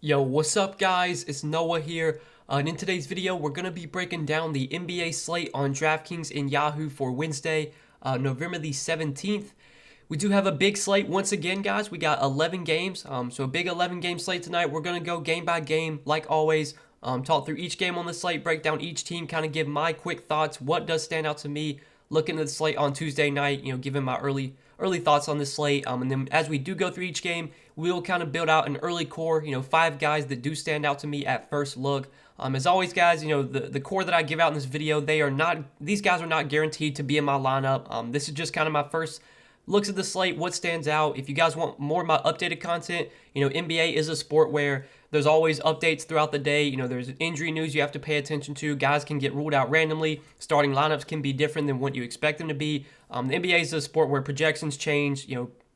Yo, what's up guys? It's Noah here, and in today's video we're going to be breaking down the NBA slate on Draftkings and Yahoo for Wednesday, November the 17th. We do have a big slate once again, guys. We got 11 games, so a big 11 game slate tonight. We're going to go game by game like always, talk through each game on the slate, break down each team, kind of give my quick thoughts, what does stand out to me looking at the slate on Tuesday night, giving my early thoughts on this slate. And then as we do go through each game, we'll kind of build out an early core, 5 guys that do stand out to me at first look. As always, guys, the core that I give out in this video, these guys are not guaranteed to be in my lineup. This is just kind of my first looks at the slate, what stands out. If you guys want more of my updated content, NBA is a sport where there's always updates throughout the day. There's injury news you have to pay attention to. Guys can get ruled out randomly. Starting lineups can be different than what you expect them to be. The NBA is a sport where projections change,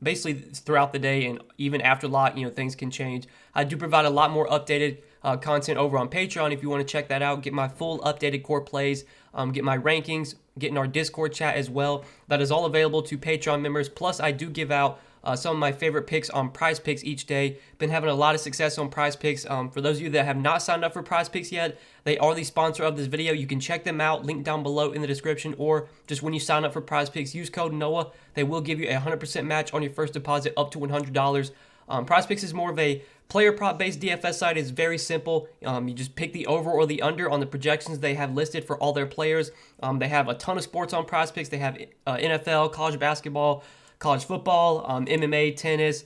basically throughout the day, and even after lock, things can change. I do provide a lot more updated content over on Patreon if you want to check that out. Get my full updated core plays, get my rankings, get in our Discord chat as well. That is all available to Patreon members. Plus, I do give out some of my favorite picks on Prize Picks each day. Been having a lot of success on Prize Picks. For those of you that have not signed up for Prize Picks yet, they are the sponsor of this video. You can check them out, link down below in the description, or just when you sign up for Prize Picks, use code NOAH. They will give you a 100% match on your first deposit up to $100. Prize Picks is more of a player prop based DFS site. Is very simple. You just pick the over or the under on the projections they have listed for all their players. They have a ton of sports on Prize Picks. They have NFL, college basketball, college football, MMA, tennis.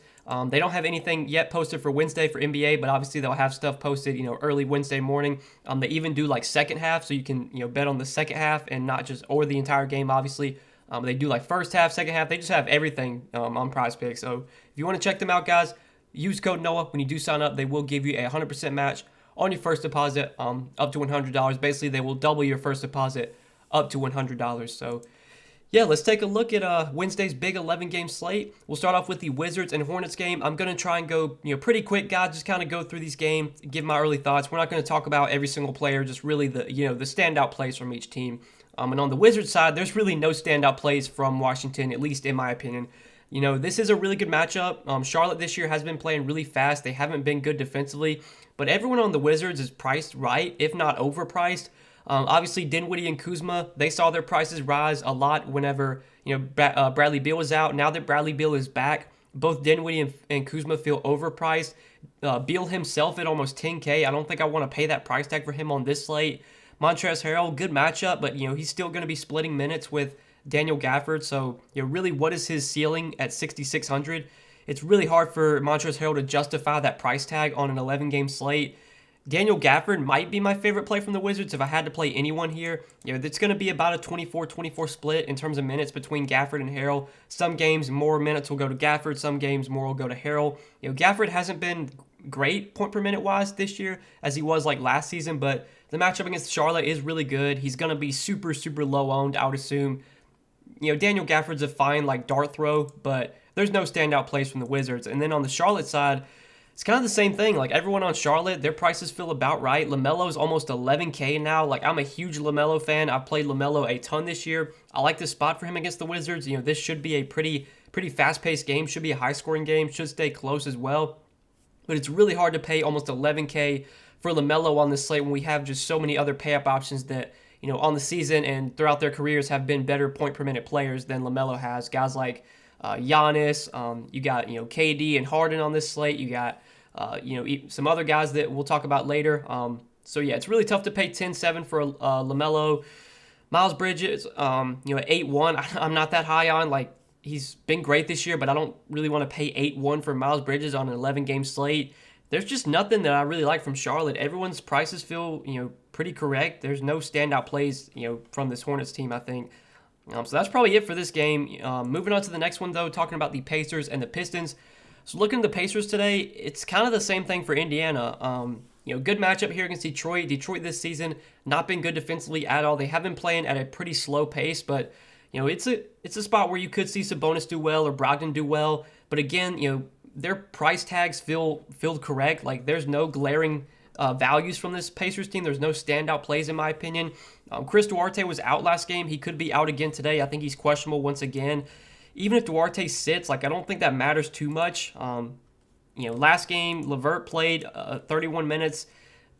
They don't have anything yet posted for Wednesday for NBA, but obviously they'll have stuff posted, early Wednesday morning. They even do like second half, so you can, bet on the second half and not just or the entire game, obviously. They do like first half, second half. They just have everything on Prize Picks. So if you want to check them out, guys, use code NOAH when you do sign up. They will give you a 100% match on your first deposit up to $100. Basically, they will double your first deposit up to $100. So yeah, let's take a look at Wednesday's big 11-game slate. We'll start off with the Wizards and Hornets game. I'm going to try and go pretty quick, guys. Just kind of go through these games, give my early thoughts. We're not going to talk about every single player, just really the the standout plays from each team. And on the Wizards side, there's really no standout plays from Washington, at least in my opinion. This is a really good matchup. Charlotte this year has been playing really fast. They haven't been good defensively, but everyone on the Wizards is priced right, if not overpriced. Obviously, Dinwiddie and Kuzma, they saw their prices rise a lot whenever Bradley Beal was out. Now that Bradley Beal is back, both Dinwiddie and Kuzma feel overpriced. Beal himself at almost $10K. I don't think I want to pay that price tag for him on this slate. Montrezl Harrell, good matchup, but he's still going to be splitting minutes with Daniel Gafford. So really, what is his ceiling at 6,600? It's really hard for Montrezl Harrell to justify that price tag on an 11-game slate. Daniel Gafford might be my favorite play from the Wizards if I had to play anyone here. It's going to be about a 24-24 split in terms of minutes between Gafford and Harrell. Some games, more minutes will go to Gafford. Some games, more will go to Harrell. Gafford hasn't been great point per minute wise this year as he was like last season, but the matchup against Charlotte is really good. He's going to be super, super low owned, I would assume. Daniel Gafford's a fine like dart throw, but there's no standout plays from the Wizards. And then on the Charlotte side, it's kind of the same thing. Like everyone on Charlotte, their prices feel about right. LaMelo's almost 11K now. Like I'm a huge LaMelo fan. I've played LaMelo a ton this year. I like this spot for him against the Wizards. This should be a pretty fast-paced game. Should be a high-scoring game. Should stay close as well. But it's really hard to pay almost 11K for LaMelo on this slate when we have just so many other pay-up options that on the season and throughout their careers have been better point per minute players than LaMelo has. Guys like Giannis. You got KD and Harden on this slate. You got some other guys that we'll talk about later. So yeah, it's really tough to pay 10-7 for LaMelo. Miles Bridges, at 8-1, I'm not that high on. Like he's been great this year, but I don't really want to pay 8-1 for Miles Bridges on an 11-game slate. There's just nothing that I really like from Charlotte. Everyone's prices feel pretty correct. There's no standout plays from this Hornets team, I think. So that's probably it for this game. Moving on to the next one, though, talking about the Pacers and the Pistons. So looking at the Pacers today, it's kind of the same thing for Indiana. Good matchup here against Detroit. Detroit this season not been good defensively at all. They have been playing at a pretty slow pace, but it's a spot where you could see Sabonis do well or Brogdon do well. But again, their price tags feel correct. Like there's no glaring values from this Pacers team. There's no standout plays in my opinion. Chris Duarte was out last game. He could be out again today. I think he's questionable once again. Even if Duarte sits, like I don't think that matters too much. last game, Levert played 31 minutes.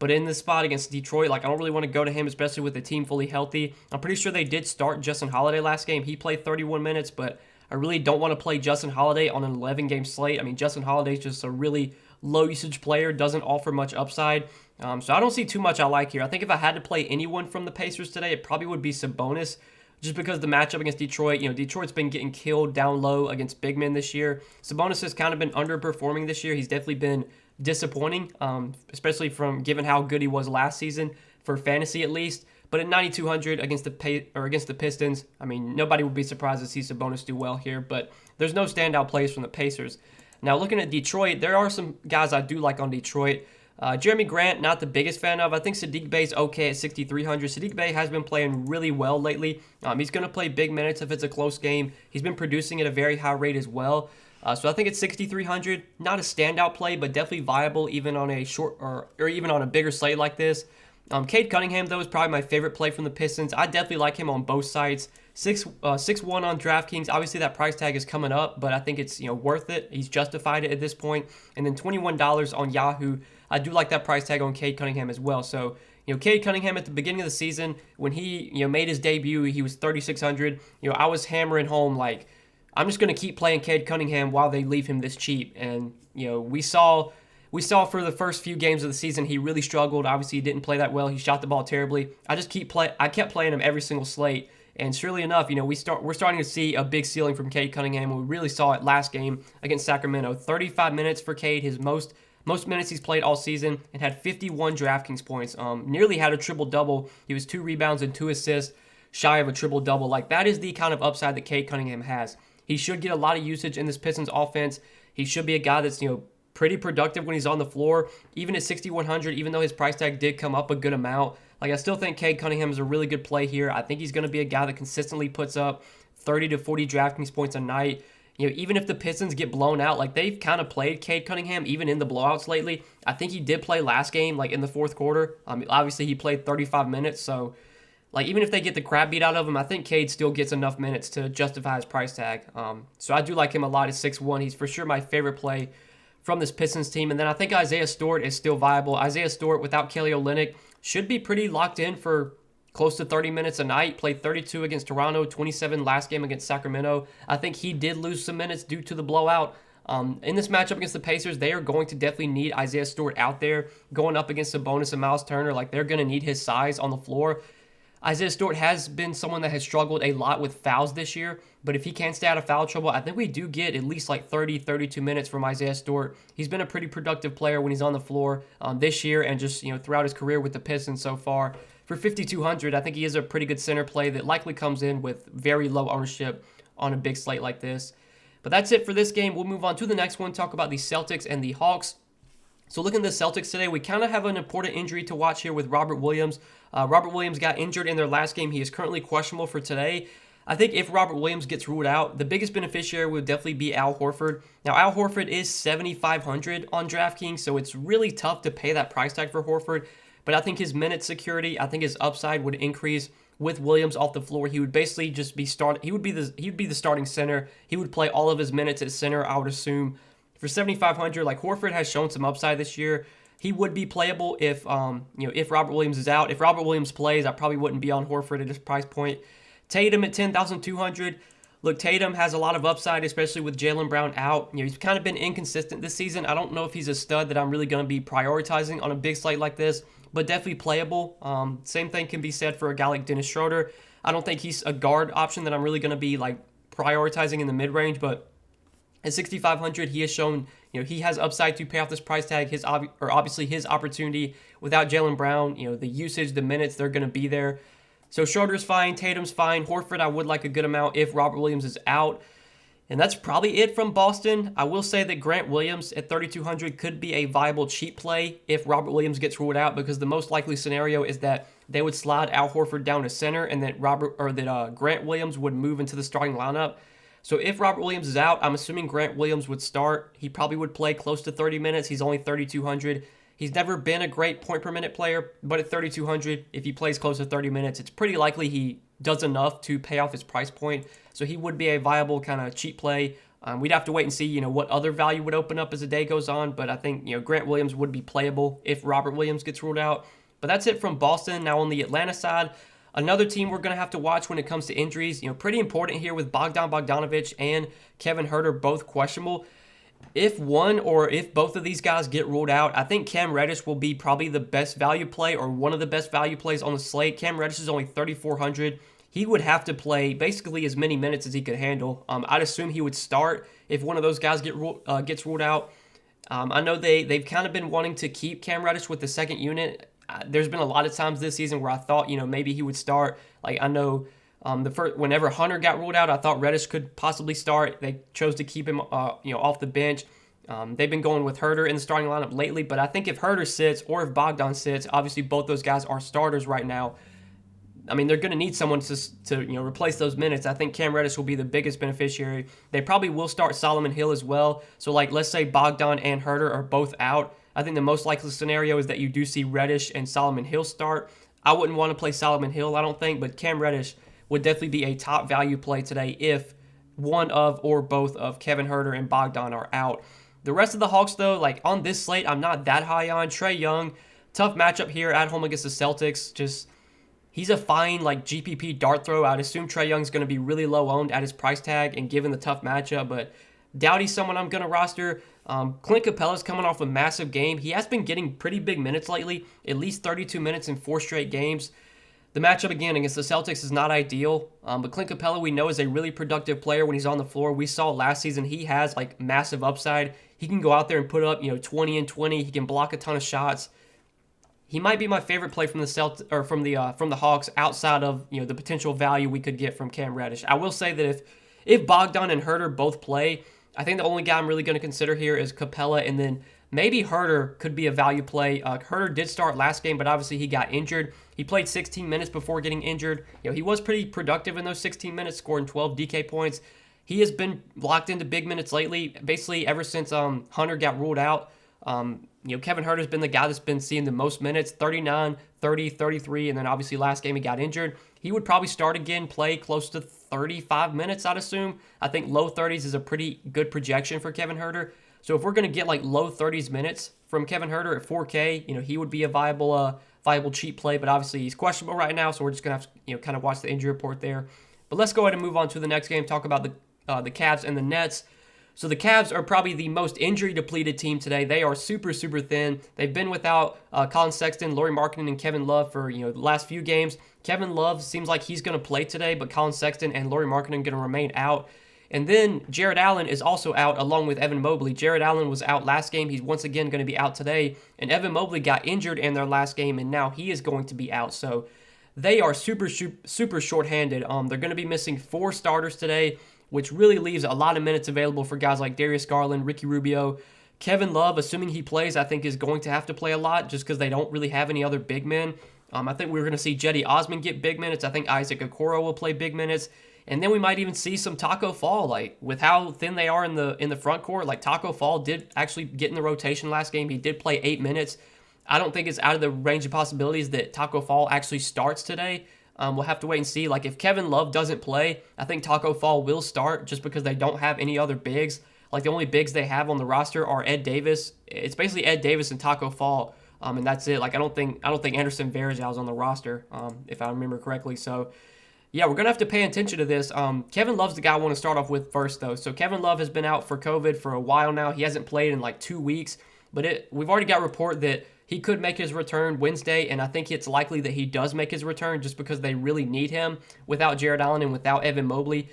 But in this spot against Detroit, like I don't really want to go to him, especially with the team fully healthy. I'm pretty sure they did start Justin Holiday last game. He played 31 minutes, but I really don't want to play Justin Holiday on an 11-game slate. I mean, Justin Holiday is just a really low-usage player, doesn't offer much upside. So I don't see too much I like here. I think if I had to play anyone from the Pacers today, it probably would be Sabonis, just because the matchup against Detroit, Detroit's been getting killed down low against big men this year. Sabonis has kind of been underperforming this year. He's definitely been disappointing, especially from given how good he was last season for fantasy at least. But at 9,200 against the Pistons, I mean, nobody would be surprised to see Sabonis do well here. But there's no standout plays from the Pacers. Now looking at Detroit, there are some guys I do like on Detroit. Jeremy Grant, not the biggest fan of. I think Saddiq Bey's okay at 6,300. Saddiq Bey has been playing really well lately. He's going to play big minutes if it's a close game. He's been producing at a very high rate as well. So I think it's 6,300. Not a standout play, but definitely viable even on a short or even on a bigger slate like this. Cade Cunningham, though, is probably my favorite play from the Pistons. I definitely like him on both sides. 6-1 on DraftKings. Obviously, that price tag is coming up, but I think it's worth it. He's justified it at this point. And then $21 on Yahoo. I do like that price tag on Cade Cunningham as well. So, Cade Cunningham at the beginning of the season, when he made his debut, he was 3,600. I was hammering home like, I'm just going to keep playing Cade Cunningham while they leave him this cheap. And, we saw for the first few games of the season, he really struggled. Obviously, he didn't play that well. He shot the ball terribly. I kept playing him every single slate. And surely enough, we're starting to see a big ceiling from Cade Cunningham. We really saw it last game against Sacramento. 35 minutes for Cade, his most minutes he's played all season, and had 51 DraftKings points. Nearly had a triple-double. He was 2 rebounds and 2 assists, shy of a triple-double. Like, that is the kind of upside that Cade Cunningham has. He should get a lot of usage in this Pistons offense. He should be a guy that's, pretty productive when he's on the floor. Even at 6,100, even though his price tag did come up a good amount, like I still think Cade Cunningham is a really good play here. I think he's going to be a guy that consistently puts up 30 to 40 DraftKings points a night. Even if the Pistons get blown out, like they've kind of played Cade Cunningham even in the blowouts lately. I think he did play last game, like in the fourth quarter. Obviously he played 35 minutes, so like even if they get the crap beat out of him, I think Cade still gets enough minutes to justify his price tag. So I do like him a lot at 6-1. He's for sure my favorite play from this Pistons team. And then I think Isaiah Stewart is still viable. Isaiah Stewart without Kelly Olynyk should be pretty locked in for close to 30 minutes a night. Played 32 against Toronto, 27 last game against Sacramento. I think he did lose some minutes due to the blowout. In this matchup against the Pacers, they are going to definitely need Isaiah Stewart out there going up against Sabonis and Miles Turner. Like, they're going to need his size on the floor. Isaiah Stewart has been someone that has struggled a lot with fouls this year, but if he can stay out of foul trouble, I think we do get at least like 30, 32 minutes from Isaiah Stewart. He's been a pretty productive player when he's on the floor this year and just throughout his career with the Pistons so far. For 5,200, I think he is a pretty good center play that likely comes in with very low ownership on a big slate like this. But that's it for this game. We'll move on to the next one, talk about the Celtics and the Hawks. So looking at the Celtics today, we kind of have an important injury to watch here with Robert Williams. Robert Williams got injured in their last game. He is currently questionable for today. I think if Robert Williams gets ruled out, the biggest beneficiary would definitely be Al Horford. Now, Al Horford is 7,500 on DraftKings, so it's really tough to pay that price tag for Horford. But I think his minute security, I think his upside would increase with Williams off the floor. He would basically just be He would be the starting center. He would play all of his minutes at center, I would assume. For 7,500, like Horford has shown some upside this year. He would be playable if if Robert Williams is out. If Robert Williams plays, I probably wouldn't be on Horford at this price point. Tatum at 10,200. Look, Tatum has a lot of upside, especially with Jaylen Brown out. He's kind of been inconsistent this season. I don't know if he's a stud that I'm really going to be prioritizing on a big slate like this, but definitely playable. Same thing can be said for a guy like Dennis Schroeder. I don't think he's a guard option that I'm really going to be like prioritizing in the mid-range, but at 6,500, he has shown, he has upside to pay off this price tag. Obviously his opportunity without Jaylen Brown, the usage, the minutes, they're going to be there. So Schroeder's fine, Tatum's fine. Horford, I would like a good amount if Robert Williams is out. And that's probably it from Boston. I will say that Grant Williams at 3,200 could be a viable cheap play if Robert Williams gets ruled out, because the most likely scenario is that they would slide Al Horford down to center and that Grant Williams would move into the starting lineup. So if Robert Williams is out, I'm assuming Grant Williams would start. He probably would play close to 30 minutes. He's only 3,200. He's never been a great point per minute player, but at 3,200, if he plays close to 30 minutes, it's pretty likely he does enough to pay off his price point. So he would be a viable kind of cheap play We'd have to wait and see, what other value would open up as the day goes on. But I think, Grant Williams would be playable if Robert Williams gets ruled out. But that's it from Boston. Now on the Atlanta side, another team we're going to have to watch when it comes to injuries. Pretty important here with Bogdan Bogdanovic and Kevin Huerter both questionable. If one or if both of these guys get ruled out, I think Cam Reddish will be probably the best value play or one of the best value plays on the slate. Cam Reddish is only 3,400. He would have to play basically as many minutes as he could handle. I'd assume he would start if one of those guys gets ruled out. I know they've kind of been wanting to keep Cam Reddish with the second unit. There's been a lot of times this season where I thought, maybe he would start. Like I know whenever Hunter got ruled out, I thought Reddish could possibly start. They chose to keep him, off the bench. They've been going with Huerter in the starting lineup lately, but I think if Huerter sits or if Bogdan sits, obviously both those guys are starters right now. I mean, they're going to need someone to replace those minutes. I think Cam Reddish will be the biggest beneficiary. They probably will start Solomon Hill as well. So, let's say Bogdan and Huerter are both out. I think the most likely scenario is that you do see Reddish and Solomon Hill start. I wouldn't want to play Solomon Hill, I don't think, but Cam Reddish would definitely be a top value play today if one of or both of Kevin Huerter and Bogdan are out. The rest of the Hawks, though, on this slate, I'm not that high on. Trae Young, tough matchup here at home against the Celtics. He's a fine, GPP dart throw. I'd assume Trae Young's going to be really low owned at his price tag and given the tough matchup, but doubt he's someone I'm going to roster. Clint Capella's coming off a massive game. He has been getting pretty big minutes lately, at least 32 minutes in 4 straight games. The matchup, again, against the Celtics is not ideal, but Clint Capella we know is a really productive player when he's on the floor. We saw last season he has, massive upside. He can go out there and put up, 20 and 20. He can block a ton of shots. He might be my favorite play from the Hawks outside of the potential value we could get from Cam Reddish. I will say that if Bogdan and Huerter both play, I think the only guy I'm really going to consider here is Capella, and then maybe Huerter could be a value play. Huerter did start last game, but obviously he got injured. He played 16 minutes before getting injured. He was pretty productive in those 16 minutes, scoring 12 DK points. He has been locked into big minutes lately, basically ever since Hunter got ruled out. Kevin Huerter's been the guy that's been seeing the most minutes, 39, 30, 33, and then obviously last game he got injured. He would probably start again, play close to 35 minutes, I'd assume. I think low 30s is a pretty good projection for Kevin Huerter. So if we're going to get low 30s minutes from Kevin Huerter at 4K, he would be a viable cheap play, but obviously he's questionable right now, so we're just going to have to kind of watch the injury report there. But let's go ahead and move on to the next game, talk about the Cavs and the Nets. So the Cavs are probably the most injury-depleted team today. They are super, super thin. They've been without Colin Sexton, Lauri Markkanen, and Kevin Love for the last few games. Kevin Love seems like he's going to play today, but Colin Sexton and Lauri Markkanen are going to remain out. And then Jared Allen is also out along with Evan Mobley. Jared Allen was out last game. He's once again going to be out today. And Evan Mobley got injured in their last game, and now he is going to be out. So they are super, super shorthanded. They're going to be missing 4 starters today, which really leaves a lot of minutes available for guys like Darius Garland, Ricky Rubio. Kevin Love, assuming he plays, I think is going to have to play a lot just because they don't really have any other big men. I think we're going to see Cedi Osman get big minutes. I think Isaac Okoro will play big minutes. And then we might even see some Taco Fall, with how thin they are in the front court. Taco Fall did actually get in the rotation last game. He did play 8 minutes. I don't think it's out of the range of possibilities that Taco Fall actually starts today. We'll have to wait and see. If Kevin Love doesn't play, I think Taco Fall will start just because they don't have any other bigs. The only bigs they have on the roster are Ed Davis. It's basically Ed Davis and Taco Fall, and that's it. I don't think Anderson Varejao is on the roster, if I remember correctly. So yeah, we're gonna have to pay attention to this. Kevin Love's the guy I want to start off with first, though. So Kevin Love has been out for COVID for a while now. He hasn't played in 2 weeks, but we've already got report that he could make his return Wednesday, and I think it's likely that he does make his return just because they really need him without Jared Allen and without Evan Mobley.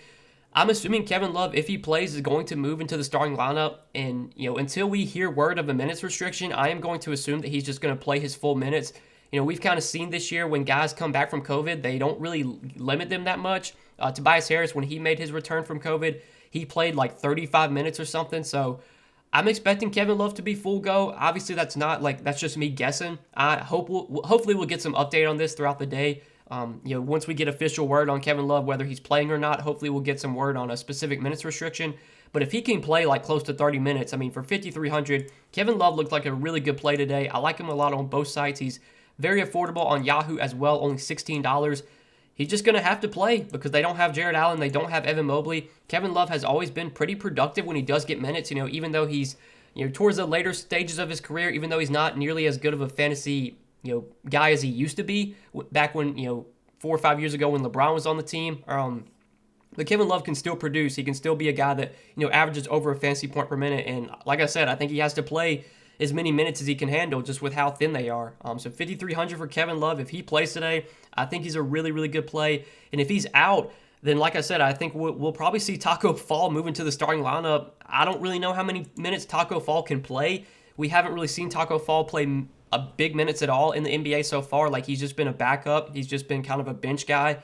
I'm assuming Kevin Love, if he plays, is going to move into the starting lineup, and until we hear word of a minutes restriction, I am going to assume that he's just going to play his full minutes. We've kind of seen this year when guys come back from COVID, they don't really limit them that much. Tobias Harris, when he made his return from COVID, he played 35 minutes or something, so I'm expecting Kevin Love to be full go. Obviously, that's not that's just me guessing. I hopefully we'll get some update on this throughout the day. Once we get official word on Kevin Love, whether he's playing or not, hopefully we'll get some word on a specific minutes restriction. But if he can play close to 30 minutes, for 5,300, Kevin Love looked like a really good play today. I like him a lot on both sites. He's very affordable on Yahoo as well, only $16. he's just going to have to play because they don't have Jared Allen. They don't have Evan Mobley. Kevin Love has always been pretty productive when he does get minutes, even though he's, towards the later stages of his career, even though he's not nearly as good of a fantasy, guy as he used to be back when, 4 or 5 years ago when LeBron was on the team. But Kevin Love can still produce. He can still be a guy that, averages over a fantasy point per minute. And like I said, I think he has to play as many minutes as he can handle just with how thin they are. So 5,300 for Kevin Love. If he plays today, I think he's a really, really good play. And if he's out, then like I said, I think we'll probably see Taco Fall move into the starting lineup. I don't really know how many minutes Taco Fall can play. We haven't really seen Taco Fall play a big minutes at all in the NBA so far. Like, he's just been a backup. He's just been kind of a bench guy.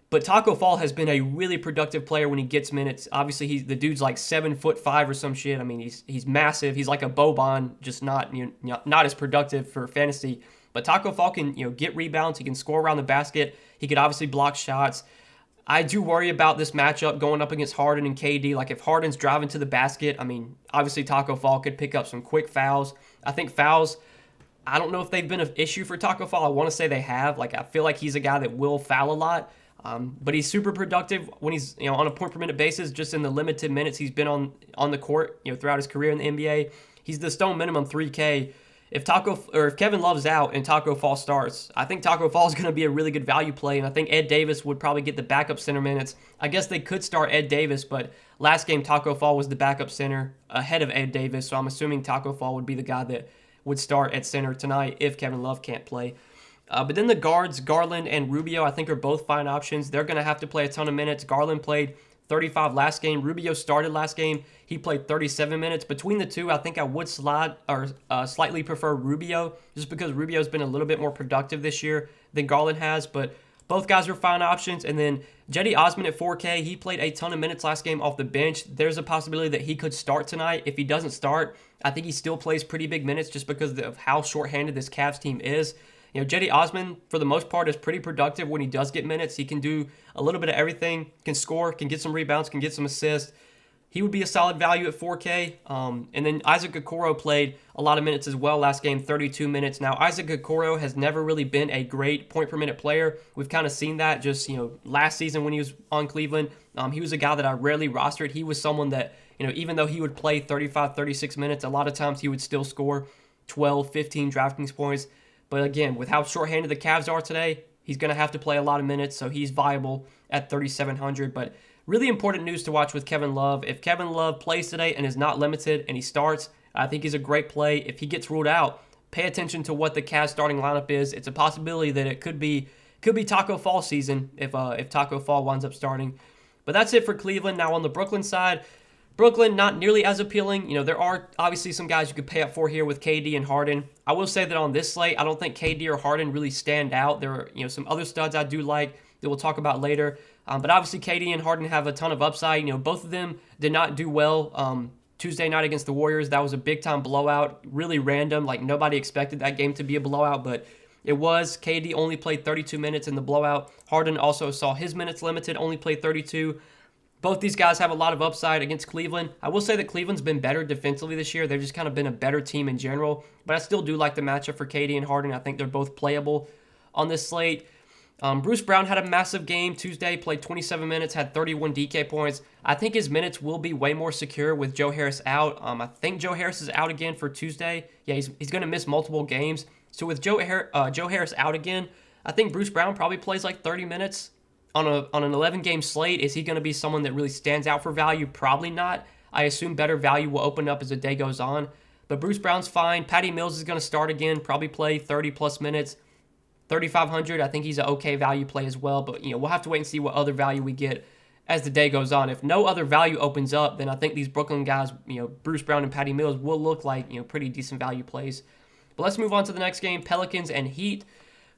But Taco Fall has been a really productive player when he gets minutes. Obviously, the dude's like 7'5" or some shit. I mean, he's massive. He's like a Boban, just not as productive for fantasy. But Taco Fall can get rebounds. He can score around the basket. He could obviously block shots. I do worry about this matchup going up against Harden and KD. Like, if Harden's driving to the basket, I mean, obviously Taco Fall could pick up some quick fouls. I think fouls, I don't know if they've been an issue for Taco Fall. I want to say they have. Like, I feel like he's a guy that will foul a lot. But he's super productive when he's on a point per minute basis. Just in the limited minutes he's been on the court throughout his career in the NBA, he's the stone minimum 3K. If Kevin Love's out and Taco Fall starts, I think Taco Fall is going to be a really good value play, and I think Ed Davis would probably get the backup center minutes. I guess they could start Ed Davis, but last game Taco Fall was the backup center ahead of Ed Davis, so I'm assuming Taco Fall would be the guy that would start at center tonight if Kevin Love can't play. But then the guards, Garland and Rubio, I think are both fine options. They're going to have to play a ton of minutes. Garland played 35 last game. Rubio started last game. He played 37 minutes. Between the two, I think I would slightly prefer Rubio just because Rubio's been a little bit more productive this year than Garland has. But both guys are fine options. And then Cedi Osman at 4K, he played a ton of minutes last game off the bench. There's a possibility that he could start tonight. If he doesn't start, I think he still plays pretty big minutes just because of how shorthanded this Cavs team is. Cedi Osman, for the most part, is pretty productive when he does get minutes. He can do a little bit of everything, can score, can get some rebounds, can get some assists. He would be a solid value at 4K. And then Isaac Okoro played a lot of minutes as well last game, 32 minutes. Now, Isaac Okoro has never really been a great point-per-minute player. We've kind of seen that just, last season when he was on Cleveland. He was a guy that I rarely rostered. He was someone that, even though he would play 35, 36 minutes, a lot of times he would still score 12, 15 DraftKings points. But again, with how shorthanded the Cavs are today, he's going to have to play a lot of minutes, so he's viable at 3,700. But really important news to watch with Kevin Love. If Kevin Love plays today and is not limited and he starts, I think he's a great play. If he gets ruled out, pay attention to what the Cavs starting lineup is. It's a possibility that it could be Taco Fall season if Taco Fall winds up starting. But that's it for Cleveland. Now on the Brooklyn side, Brooklyn, not nearly as appealing. There are obviously some guys you could pay up for here with KD and Harden. I will say that on this slate, I don't think KD or Harden really stand out. There are, some other studs I do like that we'll talk about later. But obviously KD and Harden have a ton of upside. Both of them did not do well Tuesday night against the Warriors. That was a big-time blowout, really random. Like, nobody expected that game to be a blowout, but it was. KD only played 32 minutes in the blowout. Harden also saw his minutes limited, only played 32. Both these guys have a lot of upside against Cleveland. I will say that Cleveland's been better defensively this year. They've just kind of been a better team in general. But I still do like the matchup for KD and Harden. I think they're both playable on this slate. Bruce Brown had a massive game Tuesday, played 27 minutes, had 31 DK points. I think his minutes will be way more secure with Joe Harris out. I think Joe Harris is out again for Tuesday. Yeah, he's going to miss multiple games. So with Joe Harris out again, I think Bruce Brown probably plays like 30 minutes. On an 11-game slate, is he going to be someone that really stands out for value? Probably not. I assume better value will open up as the day goes on. But Bruce Brown's fine. Patty Mills is going to start again, probably play 30-plus minutes. 3,500, I think he's an okay value play as well. But, we'll have to wait and see what other value we get as the day goes on. If no other value opens up, then I think these Brooklyn guys, Bruce Brown and Patty Mills, will look like, pretty decent value plays. But let's move on to the next game, Pelicans and Heat.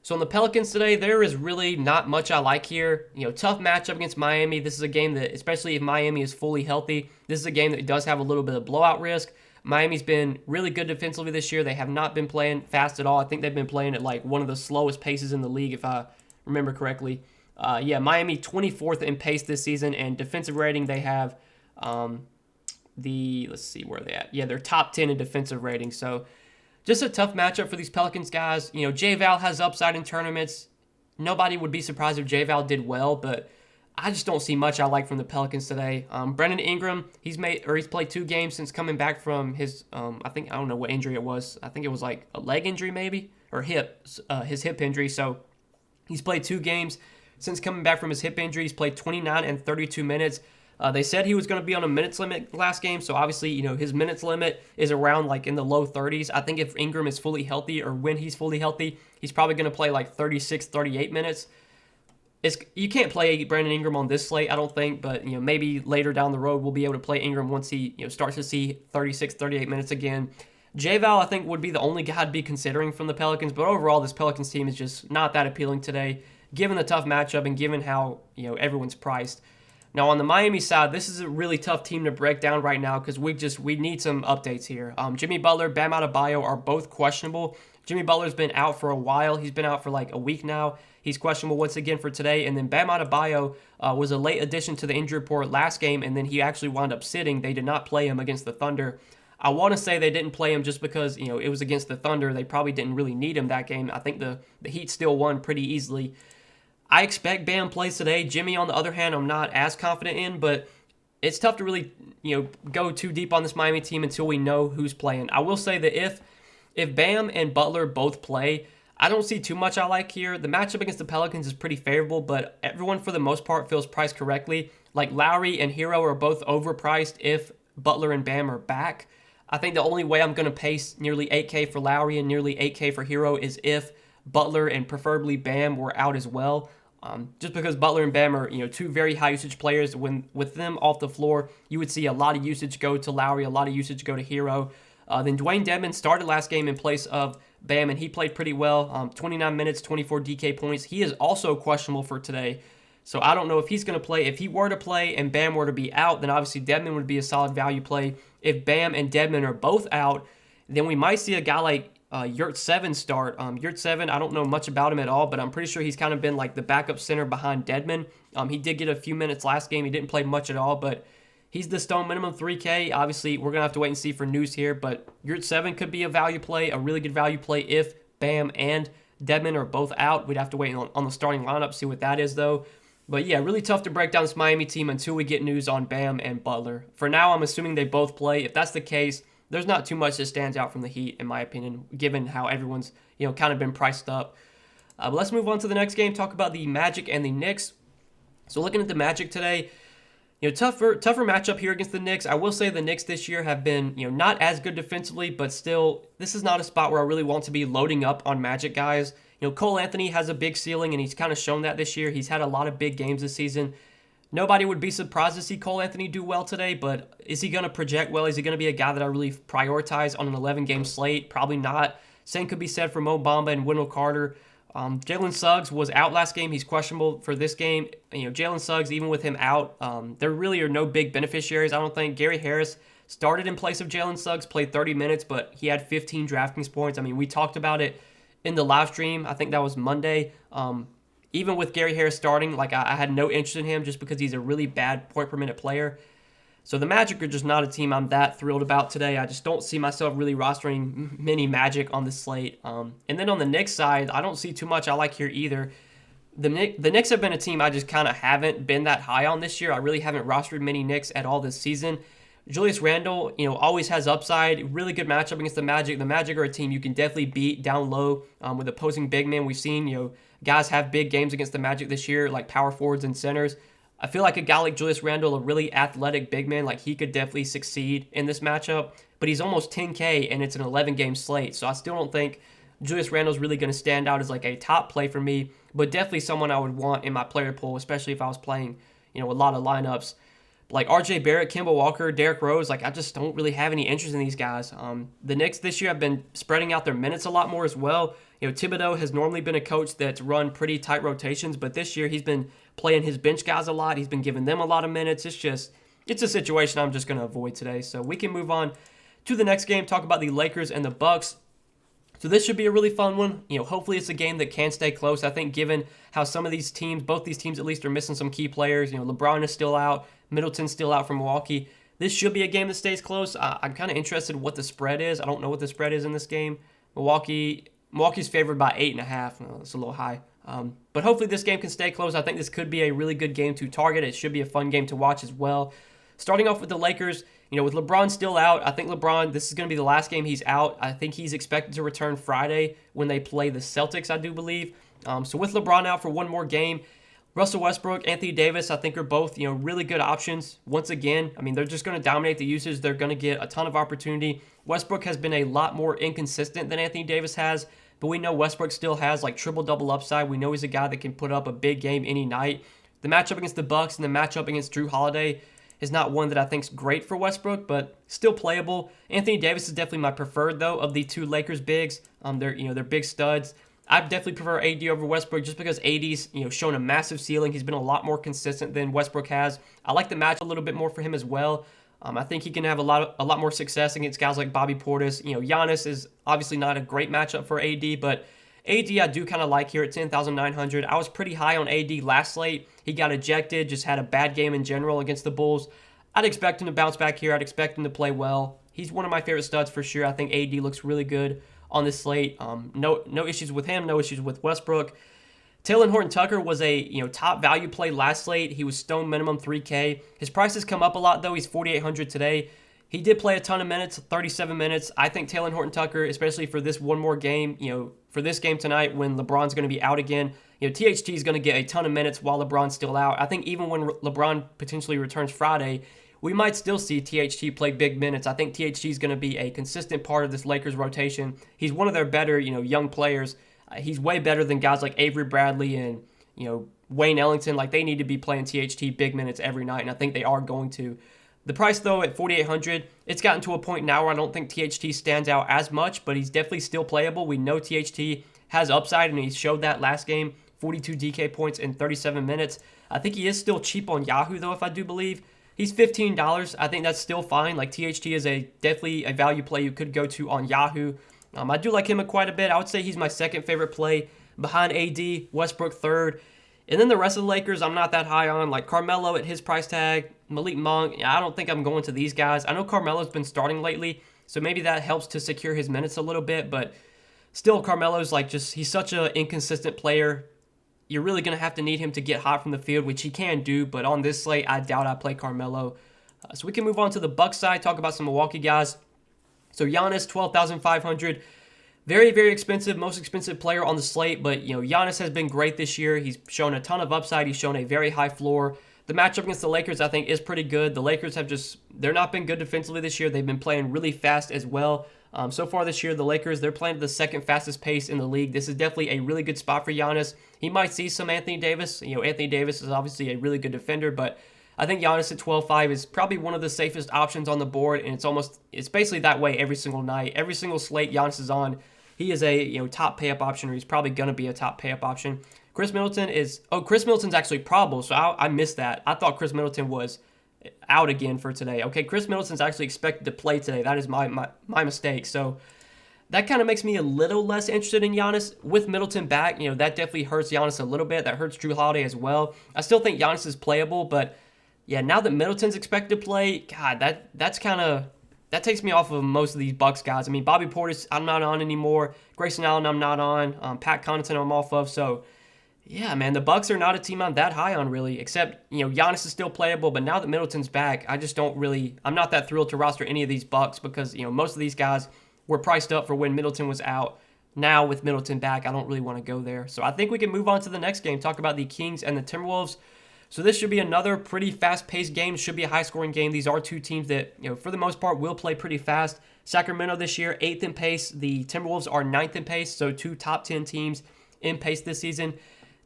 So on the Pelicans today, there is really not much I like here. Tough matchup against Miami. This is a game that, especially if Miami is fully healthy, this is a game that does have a little bit of blowout risk. Miami's been really good defensively this year. They have not been playing fast at all. I think they've been playing at like one of the slowest paces in the league, if I remember correctly. Miami 24th in pace this season, and defensive rating they have let's see where they're at. Yeah, they're top 10 in defensive rating. So just a tough matchup for these Pelicans guys. J-Val has upside in tournaments. nobody would be surprised if J-Val did well, but I just don't see much I like from the Pelicans today. Brandon Ingram, he's played 2 games since coming back from his, I don't know what injury it was. I think it was like a leg injury maybe, or his hip injury. So he's played 2 games since coming back from his hip injury. He's played 29 and 32 minutes. They said he was going to be on a minutes limit last game, so obviously, his minutes limit is around like in the low 30s. I think if Ingram is fully healthy, or when he's fully healthy, he's probably going to play like 36, 38 minutes. You can't play Brandon Ingram on this slate, I don't think, but maybe later down the road we'll be able to play Ingram once he starts to see 36, 38 minutes again. J-Val, I think, would be the only guy I'd be considering from the Pelicans, but overall this Pelicans team is just not that appealing today, given the tough matchup and given how everyone's priced. Now on the Miami side, this is a really tough team to break down right now because we need some updates here. Jimmy Butler, Bam Adebayo are both questionable. Jimmy Butler's been out for a while. He's been out for like a week now. He's questionable once again for today. And then Bam Adebayo was a late addition to the injury report last game, and then he actually wound up sitting. They did not play him against the Thunder. I want to say they didn't play him just because it was against the Thunder. They probably didn't really need him that game. I think the Heat still won pretty easily. I expect Bam plays today. Jimmy, on the other hand, I'm not as confident in, but it's tough to really go too deep on this Miami team until we know who's playing. I will say that if Bam and Butler both play, I don't see too much I like here. The matchup against the Pelicans is pretty favorable, but everyone for the most part feels priced correctly. Like Lowry and Hero are both overpriced if Butler and Bam are back. I think the only way I'm going to pay nearly $8K for Lowry and nearly $8K for Hero is if Butler and preferably Bam were out as well. Just because Butler and Bam are 2 very high usage players. When with them off the floor, you would see a lot of usage go to Lowry, a lot of usage go to Hero. Then Dwayne Dedmon started last game in place of Bam, and he played pretty well. 29 minutes, 24 DK points. He is also questionable for today, so I don't know if he's going to play. If he were to play and Bam were to be out, then obviously Dedmon would be a solid value play. If Bam and Dedmon are both out, then we might see a guy like Yurt7 start. Yurt7, I don't know much about him at all, but I'm pretty sure he's kind of been like the backup center behind Dedmon. He did get a few minutes last game. He didn't play much at all, but he's the stone minimum 3K. Obviously, we're going to have to wait and see for news here, but Yurt7 could be a value play, a really good value play if Bam and Dedmon are both out. We'd have to wait on the starting lineup, see what that is, though. But yeah, really tough to break down this Miami team until we get news on Bam and Butler. For now, I'm assuming they both play. If that's the case, there's not too much that stands out from the Heat, in my opinion, given how everyone's kind of been priced up. But let's move on to the next game, talk about the Magic and the Knicks. So looking at the Magic today, tougher matchup here against the Knicks. I will say the Knicks this year have been, not as good defensively, but still, this is not a spot where I really want to be loading up on Magic guys. Cole Anthony has a big ceiling, and he's kind of shown that this year. He's had a lot of big games this season. Nobody would be surprised to see Cole Anthony do well today, but is he going to project well? Is he going to be a guy that I really prioritize on an 11-game slate? Probably not. Same could be said for Mo Bamba and Wendell Carter. Jalen Suggs was out last game. He's questionable for this game. Jalen Suggs, even with him out, there really are no big beneficiaries, I don't think. Gary Harris started in place of Jalen Suggs, played 30 minutes, but he had 15 DraftKings points. I mean, we talked about it in the live stream. I think that was Monday. Even with Gary Harris starting, I had no interest in him just because he's a really bad point-per-minute player. So the Magic are just not a team I'm that thrilled about today. I just don't see myself really rostering many Magic on the slate. And then on the Knicks side, I don't see too much I like here either. The Knicks have been a team I just kind of haven't been that high on this year. I really haven't rostered many Knicks at all this season. Julius Randle, always has upside. Really good matchup against the Magic. The Magic are a team you can definitely beat down low with opposing big men. We've seen, guys have big games against the Magic this year, like power forwards and centers. I feel like a guy like Julius Randle, a really athletic big man, he could definitely succeed in this matchup. But he's almost 10K, and it's an 11-game slate. So I still don't think Julius Randle's really going to stand out as a top play for me, but definitely someone I would want in my player pool, especially if I was playing, a lot of lineups. Like RJ Barrett, Kemba Walker, Derrick Rose, I just don't really have any interest in these guys. The Knicks this year have been spreading out their minutes a lot more as well. Thibodeau has normally been a coach that's run pretty tight rotations, but this year he's been playing his bench guys a lot. He's been giving them a lot of minutes. It's a situation I'm just going to avoid today. So we can move on to the next game, talk about the Lakers and the Bucks. So this should be a really fun one. Hopefully it's a game that can stay close. I think given how some of these teams, both these teams at least, are missing some key players. LeBron is still out. Middleton's still out from Milwaukee. This should be a game that stays close. I'm kind of interested in what the spread is. I don't know what the spread is in this game. Milwaukee's favored by 8.5. It's a little high. But hopefully this game can stay close. I think this could be a really good game to target. It should be a fun game to watch as well. Starting off with the Lakers, with LeBron still out, I think LeBron, this is going to be the last game he's out. I think he's expected to return Friday when they play the Celtics, I do believe. So with LeBron out for one more game, Russell Westbrook, Anthony Davis, I think are both, really good options. Once again, they're just going to dominate the usage. They're going to get a ton of opportunity. Westbrook has been a lot more inconsistent than Anthony Davis has, but we know Westbrook still has like triple-double upside. We know he's a guy that can put up a big game any night. The matchup against the Bucks and the matchup against Drew Holiday is not one that I think is great for Westbrook, but still playable. Anthony Davis is definitely my preferred, though, of the two Lakers bigs. They're big studs. I definitely prefer AD over Westbrook just because AD's shown a massive ceiling. He's been a lot more consistent than Westbrook has. I like the match a little bit more for him as well. I think he can have a lot more success against guys like Bobby Portis. Giannis is obviously not a great matchup for AD, but AD I do kind of like here at 10,900. I was pretty high on AD last slate. He got ejected, just had a bad game in general against the Bulls. I'd expect him to bounce back here. I'd expect him to play well. He's one of my favorite studs for sure. I think AD looks really good on this slate. No issues with him, no issues with Westbrook. Taylor Horton-Tucker was a top value play last slate. He was stone minimum 3K. His price has come up a lot though. He's 4,800 today. He did play a ton of minutes, 37 minutes. I think Taylor Horton-Tucker, especially for this one more game, for this game tonight when LeBron's going to be out again, THT is going to get a ton of minutes while LeBron's still out. I think even when LeBron potentially returns Friday, we might still see THT play big minutes. I think THT is going to be a consistent part of this Lakers rotation. He's one of their better, young players. He's way better than guys like Avery Bradley and, Wayne Ellington. Like, they need to be playing THT big minutes every night, and I think they are going to. The price, though, at 4,800, it's gotten to a point now where I don't think THT stands out as much, but he's definitely still playable. We know THT has upside, and he showed that last game, 42 DK points in 37 minutes. I think he is still cheap on Yahoo, though, if I do believe. He's $15. I think that's still fine. Like, THT is definitely a value play you could go to on Yahoo. I do like him quite a bit. I would say he's my second favorite play behind AD, Westbrook third. And then the rest of the Lakers, I'm not that high on. Like Carmelo at his price tag, Malik Monk. I don't think I'm going to these guys. I know Carmelo's been starting lately, so maybe that helps to secure his minutes a little bit. But still, Carmelo's he's such an inconsistent player. You're really going to have to need him to get hot from the field, which he can do. But on this slate, I doubt I play Carmelo. So we can move on to the Bucks side, talk about some Milwaukee guys. So Giannis, 12,500. Very, very expensive, most expensive player on the slate. But, Giannis has been great this year. He's shown a ton of upside. He's shown a very high floor. The matchup against the Lakers, I think, is pretty good. The Lakers have they're not been good defensively this year. They've been playing really fast as well. So far this year, the Lakers, they're playing at the second fastest pace in the league. This is definitely a really good spot for Giannis. He might see some Anthony Davis. Anthony Davis is obviously a really good defender, but I think Giannis at 12.5 is probably one of the safest options on the board, and it's basically that way every single night. Every single slate Giannis is on, he is a top pay-up option, or he's probably going to be a top pay-up option. Chris Middleton's actually probable, so I missed that. I thought Chris Middleton was out again for today. Okay, Chris Middleton's actually expected to play today. That is my mistake. So that kind of makes me a little less interested in Giannis. With Middleton back, that definitely hurts Giannis a little bit. That hurts Drew Holiday as well. I still think Giannis is playable, but yeah, now that Middleton's expected to play, God, that takes me off of most of these Bucks guys. Bobby Portis, I'm not on anymore. Grayson Allen, I'm not on. Pat Connaughton, I'm off of. So, yeah, man, the Bucks are not a team I'm that high on, really, except, Giannis is still playable, but now that Middleton's back, I'm not that thrilled to roster any of these Bucks because, most of these guys were priced up for when Middleton was out. Now, with Middleton back, I don't really want to go there. So I think we can move on to the next game, talk about the Kings and the Timberwolves. So this should be another pretty fast-paced game. Should be a high-scoring game. These are two teams that, for the most part, will play pretty fast. Sacramento this year, 8th in pace. The Timberwolves are 9th in pace, so two top 10 teams in pace this season.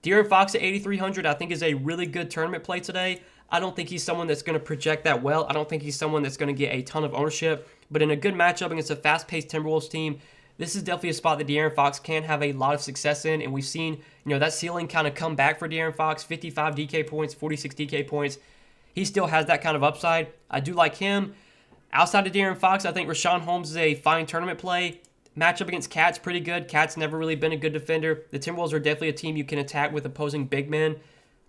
De'Aaron Fox at 8,300, I think, is a really good tournament play today. I don't think he's someone that's going to project that well. I don't think he's someone that's going to get a ton of ownership. But in a good matchup against a fast-paced Timberwolves team, this is definitely a spot that De'Aaron Fox can have a lot of success in, and we've seen, that ceiling kind of come back for De'Aaron Fox, 55 DK points, 46 DK points. He still has that kind of upside. I do like him. Outside of De'Aaron Fox, I think Rashawn Holmes is a fine tournament play. Matchup against Cat's pretty good. Cat's never really been a good defender. The Timberwolves are definitely a team you can attack with opposing big men.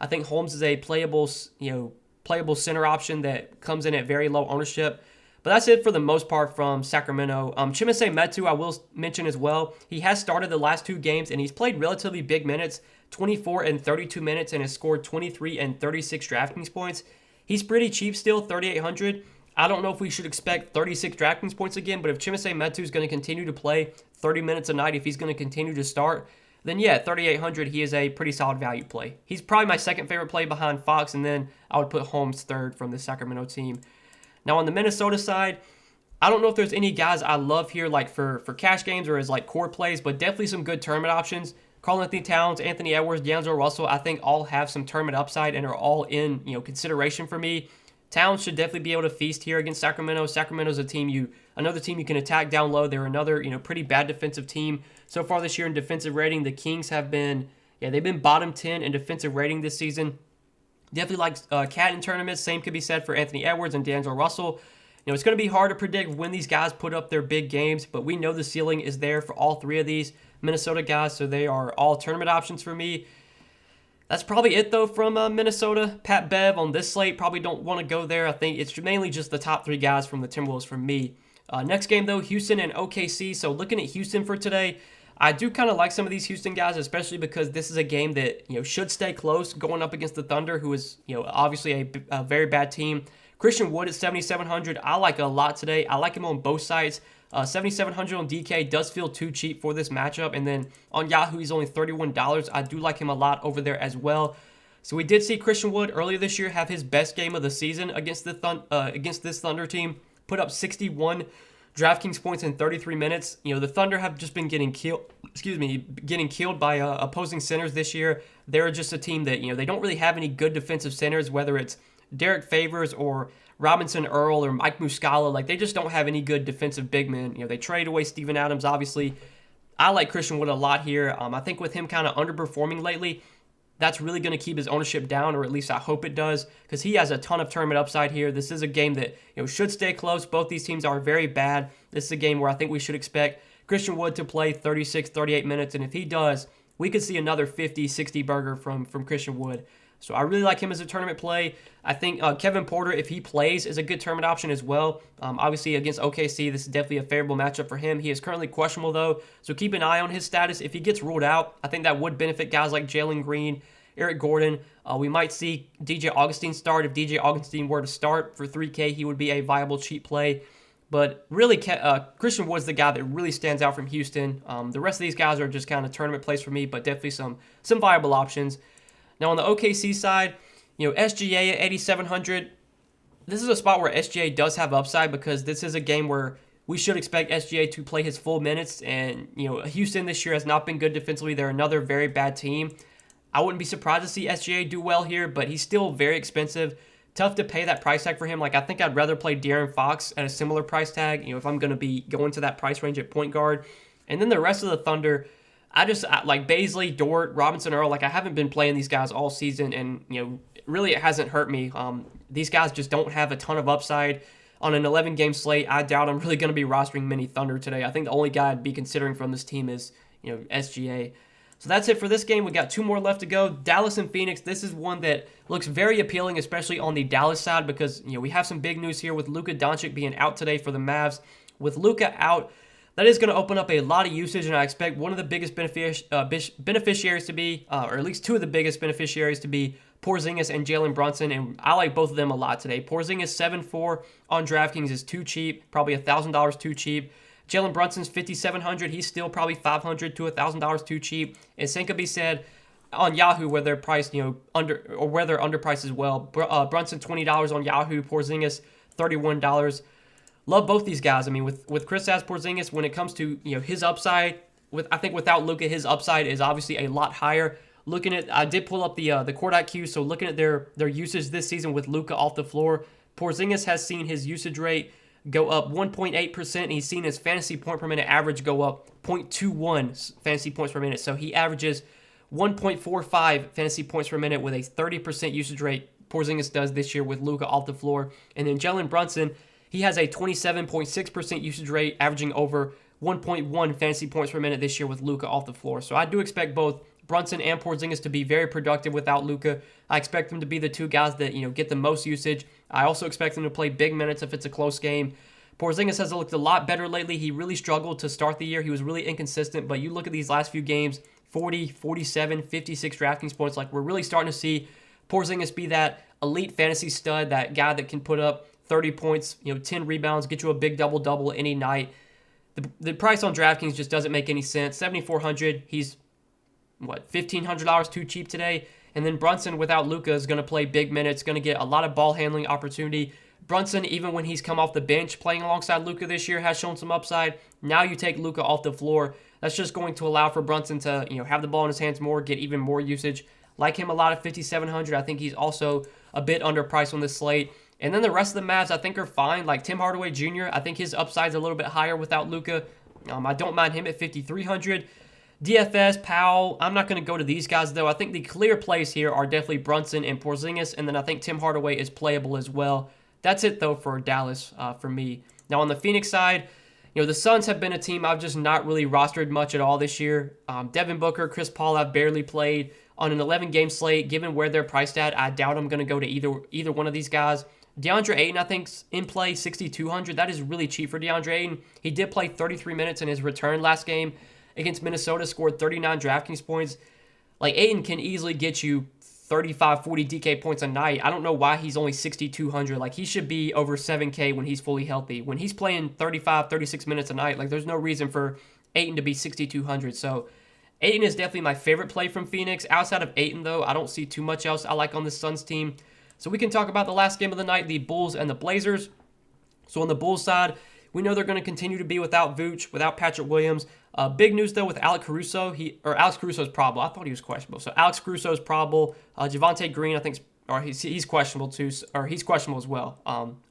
I think Holmes is a playable center option that comes in at very low ownership. But that's it for the most part from Sacramento. Chimezie Metu, I will mention as well. He has started the last 2 games, and he's played relatively big minutes, 24 and 32 minutes, and has scored 23 and 36 DraftKings points. He's pretty cheap still, 3,800. I don't know if we should expect 36 DraftKings points again, but if Chimezie Metu is going to continue to play 30 minutes a night, if he's going to continue to start, then yeah, 3,800, he is a pretty solid value play. He's probably my second favorite play behind Fox, and then I would put Holmes third from the Sacramento team. Now on the Minnesota side, I don't know if there's any guys I love here like for cash games or as like core plays, but definitely some good tournament options. Karl-Anthony Towns, Anthony Edwards, D'Angelo Russell, I think all have some tournament upside and are all in consideration for me. Towns should definitely be able to feast here against Sacramento. Sacramento's another team you can attack down low. They're another pretty bad defensive team so far this year in defensive rating. The Kings have been they've been bottom 10 in defensive rating this season. Definitely like Cat in tournaments. Same could be said for Anthony Edwards and D'Angelo Russell. It's going to be hard to predict when these guys put up their big games, but we know the ceiling is there for all 3 of these Minnesota guys, so they are all tournament options for me. That's probably it, though, from Minnesota. Pat Bev on this slate, probably don't want to go there. I think it's mainly just the top 3 guys from the Timberwolves for me. Next game, though, Houston and OKC. So looking at Houston for today, I do kind of like some of these Houston guys, especially because this is a game that should stay close going up against the Thunder, who is obviously a very bad team. Christian Wood at 7,700, I like a lot today. I like him on both sides. 7,700 on DK does feel too cheap for this matchup. And then on Yahoo, he's only $31. I do like him a lot over there as well. So we did see Christian Wood earlier this year have his best game of the season against this Thunder team. Put up 61 DraftKings points in 33 minutes. The Thunder have just been getting killed by opposing centers this year. They're just a team that, they don't really have any good defensive centers, whether it's Derek Favors or Robinson Earl or Mike Muscala. Like, they just don't have any good defensive big men. They trade away Steven Adams, obviously. I like Christian Wood a lot here. I think with him kind of underperforming lately, that's really going to keep his ownership down, or at least I hope it does, because he has a ton of tournament upside here. This is a game that should stay close. Both these teams are very bad. This is a game where I think we should expect Christian Wood to play 36, 38 minutes, and if he does, we could see another 50, 60 burger from Christian Wood. So I really like him as a tournament play. I think Kevin Porter, if he plays, is a good tournament option as well. Obviously, against OKC, this is definitely a favorable matchup for him. He is currently questionable, though, so keep an eye on his status. If he gets ruled out, I think that would benefit guys like Jalen Green, Eric Gordon. We might see DJ Augustine start. If DJ Augustine were to start for 3K, he would be a viable cheap play. But really, Christian Wood's the guy that really stands out from Houston. The rest of these guys are just kind of tournament plays for me, but definitely some viable options. Now, on the OKC side, SGA at 8,700. This is a spot where SGA does have upside because this is a game where we should expect SGA to play his full minutes. And, Houston this year has not been good defensively. They're another very bad team. I wouldn't be surprised to see SGA do well here, but he's still very expensive. Tough to pay that price tag for him. Like, I think I'd rather play De'Aaron Fox at a similar price tag, if I'm going to be going to that price range at point guard. And then the rest of the Thunder, I like Baisley, Dort, Robinson Earl. Like, I haven't been playing these guys all season, and really it hasn't hurt me. These guys just don't have a ton of upside on an 11-game slate. I doubt I'm really going to be rostering many Thunder today. I think the only guy I'd be considering from this team is SGA. So that's it for this game. We got 2 more left to go. Dallas and Phoenix. This is one that looks very appealing, especially on the Dallas side, because we have some big news here with Luka Doncic being out today for the Mavs. With Luka out, that is going to open up a lot of usage, and I expect one of the biggest beneficiaries to be, or at least 2 of the biggest beneficiaries to be, Porzingis and Jalen Brunson, and I like both of them a lot today. Porzingis 7.4 on DraftKings is too cheap, probably $1,000 too cheap. Jalen Brunson's 5,700. He's still probably $500 to $1,000 too cheap. And same could be said on Yahoo, where they're priced, under, or where they're underpriced as well. Brunson $20 on Yahoo. Porzingis $31. Love both these guys. I mean, with Kristaps Porzingis, when it comes to his upside, I think without Luka, his upside is obviously a lot higher. I did pull up the court IQ, so looking at their usage this season with Luka off the floor, Porzingis has seen his usage rate go up 1.8%, and he's seen his fantasy point per minute average go up 0.21 fantasy points per minute. So he averages 1.45 fantasy points per minute with a 30% usage rate. Porzingis does this year with Luka off the floor. And then Jalen Brunson, he has a 27.6% usage rate, averaging over 1.1 fantasy points per minute this year with Luka off the floor. So I do expect both Brunson and Porzingis to be very productive without Luka. I expect them to be the 2 guys that get the most usage. I also expect them to play big minutes if it's a close game. Porzingis has looked a lot better lately. He really struggled to start the year. He was really inconsistent, but you look at these last few games, 40, 47, 56 DraftKings points. Like, we're really starting to see Porzingis be that elite fantasy stud, that guy that can put up 30 points, 10 rebounds, get you a big double-double any night. The price on DraftKings just doesn't make any sense. $7,400, he's, $1,500 too cheap today. And then Brunson without Luka is going to play big minutes, going to get a lot of ball handling opportunity. Brunson, even when he's come off the bench playing alongside Luka this year, has shown some upside. Now you take Luka off the floor. That's just going to allow for Brunson to have the ball in his hands more, get even more usage. Like him a lot at 5,700. I think he's also a bit underpriced on this slate. And then the rest of the Mavs I think are fine. Like Tim Hardaway Jr., I think his upside's a little bit higher without Luka. I don't mind him at 5,300. DFS, Powell, I'm not going to go to these guys, though. I think the clear plays here are definitely Brunson and Porzingis, and then I think Tim Hardaway is playable as well. That's it, though, for Dallas for me. Now, on the Phoenix side, the Suns have been a team I've just not really rostered much at all this year. Devin Booker, Chris Paul have barely played on an 11-game slate. Given where they're priced at, I doubt I'm going to go to either one of these guys. DeAndre Ayton, I think, in play, 6,200. That is really cheap for DeAndre Ayton. He did play 33 minutes in his return last game against Minnesota, scored 39 DraftKings points. Like, Ayton can easily get you 35, 40 DK points a night. I don't know why he's only 6,200. Like, he should be over 7K when he's fully healthy. When he's playing 35, 36 minutes a night, like, there's no reason for Ayton to be 6,200. So, Ayton is definitely my favorite play from Phoenix. Outside of Ayton, though, I don't see too much else I like on the Suns team. So, we can talk about the last game of the night, the Bulls and the Blazers. So, on the Bulls side, we know they're going to continue to be without Vooch, without Patrick Williams. Big news, though, with Alex Caruso. Alex Caruso's probable. I thought he was questionable. So Alex Caruso's probable. Javonte Green, I think, he's questionable too, or he's questionable as well.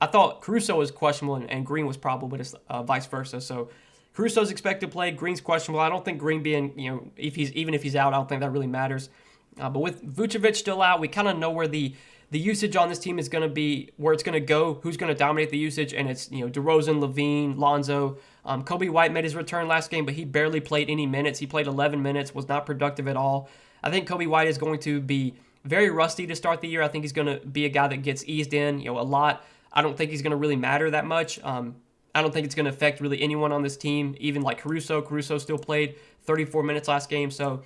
I thought Caruso was questionable and Green was probable, but it's vice versa. So Caruso's expected to play. Green's questionable. I don't think Green being, if he's out, I don't think that really matters. But with Vucevic still out, we kind of know where the usage on this team is going to be, where it's going to go, who's going to dominate the usage, and it's, DeRozan, Levine, Lonzo. Kobe White made his return last game, but he barely played any minutes. He played 11 minutes, was not productive at all. I think Kobe White is going to be very rusty to start the year. I think he's going to be a guy that gets eased in, a lot. I don't think he's going to really matter that much. I don't think it's going to affect really anyone on this team, even like Caruso. Caruso still played 34 minutes last game, so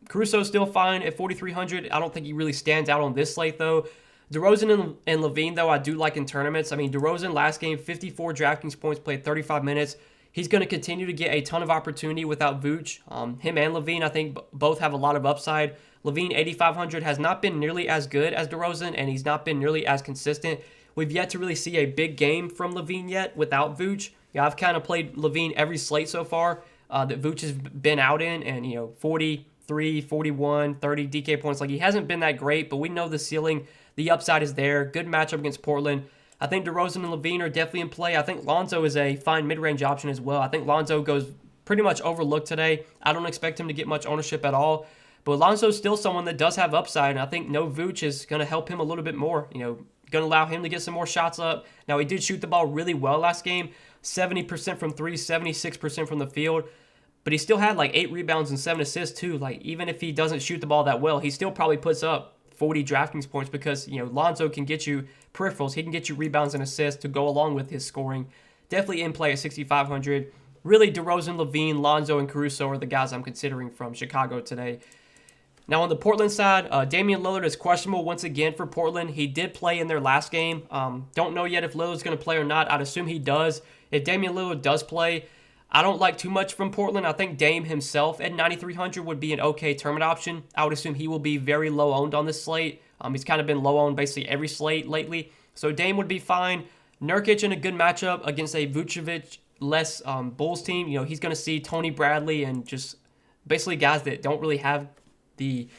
Caruso's still fine at 4,300. I don't think he really stands out on this slate, though. DeRozan and Levine, though, I do like in tournaments. I mean, DeRozan last game, 54 DraftKings points, played 35 minutes. He's going to continue to get a ton of opportunity without Vooch. Him and Levine, I think, both have a lot of upside. Levine, 8,500, has not been nearly as good as DeRozan, and he's not been nearly as consistent. We've yet to really see a big game from Levine yet without Vooch. Yeah, I've kind of played Levine every slate so far that Vooch has been out in, and, 43, 41, 30 DK points. Like, he hasn't been that great, but we know the ceiling, the upside is there. Good matchup against Portland. I think DeRozan and Levine are definitely in play. I think Lonzo is a fine mid-range option as well. I think Lonzo goes pretty much overlooked today. I don't expect him to get much ownership at all. But Lonzo's still someone that does have upside, and I think no Vooch is going to help him a little bit more. Going to allow him to get some more shots up. Now, he did shoot the ball really well last game. 70% from three, 76% from the field. But he still had like 8 rebounds and 7 assists too. Like, even if he doesn't shoot the ball that well, he still probably puts up 40 DraftKings points because, Lonzo can get you peripherals. He can get you rebounds and assists to go along with his scoring. Definitely in play at 6,500. Really, DeRozan, Levine, Lonzo, and Caruso are the guys I'm considering from Chicago today. Now, on the Portland side, Damian Lillard is questionable once again for Portland. He did play in their last game. Don't know yet if Lillard's going to play or not. I'd assume he does. If Damian Lillard does play, I don't like too much from Portland. I think Dame himself at 9,300 would be an okay tournament option. I would assume he will be very low owned on this slate. He's kind of been low owned basically every slate lately. So Dame would be fine. Nurkic in a good matchup against a Vucevic-less Bulls team. He's going to see Tony Bradley and just basically guys that don't really have the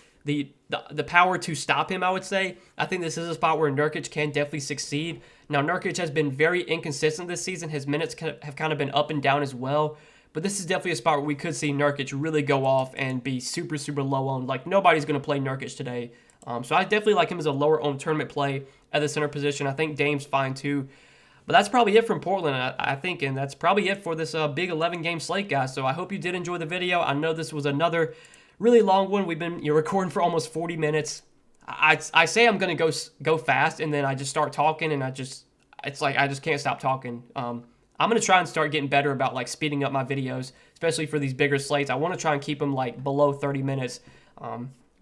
power to stop him, I would say. I think this is a spot where Nurkic can definitely succeed. Now, Nurkic has been very inconsistent this season. His minutes have kind of been up and down as well. But this is definitely a spot where we could see Nurkic really go off and be super, super low owned. Like, nobody's going to play Nurkic today. So I definitely like him as a lower owned tournament play at the center position. I think Dame's fine too. But that's probably it from Portland, I think. And that's probably it for this big 11-game slate, guys. So I hope you did enjoy the video. I know this was another really long one. We've been recording for almost 40 minutes. I say I'm going to go fast, and then I just start talking, and it's like I just can't stop talking. I'm going to try and start getting better about like speeding up my videos, especially for these bigger slates. I want to try and keep them like below 30 minutes.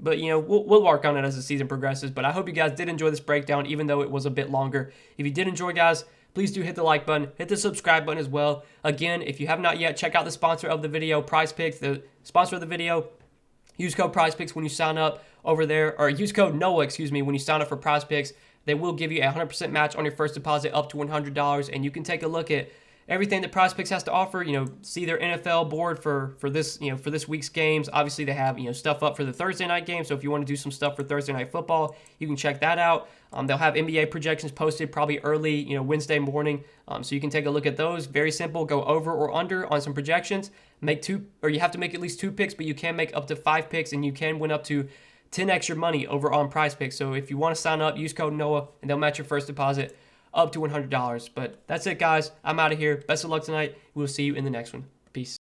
But, you know, we'll work on it as the season progresses. But I hope you guys did enjoy this breakdown, even though it was a bit longer. If you did enjoy, guys, please do hit the like button, hit the subscribe button as well. Again, if you have not yet, check out the sponsor of the video, PrizePicks. The sponsor of the video, use code PrizePicks when you sign up over there, or use code NOAH, when you sign up for PrizePicks. They will give you a 100% match on your first deposit up to $100, and you can take a look at everything that PrizePicks has to offer. You know, see their NFL board for this, for this week's games. Obviously, they have, stuff up for the Thursday night game. So if you want to do some stuff for Thursday night football, you can check that out. They'll have NBA projections posted probably early, Wednesday morning. So you can take a look at those. Very simple. Go over or under on some projections. Make two, or you have to make at least 2 picks, but you can make up to 5 picks, and you can win up to 10 extra money over on PrizePicks. So if you want to sign up, use code NOAH, and they'll match your first deposit up to $100. But that's it, guys. I'm out of here. Best of luck tonight. We'll see you in the next one. Peace.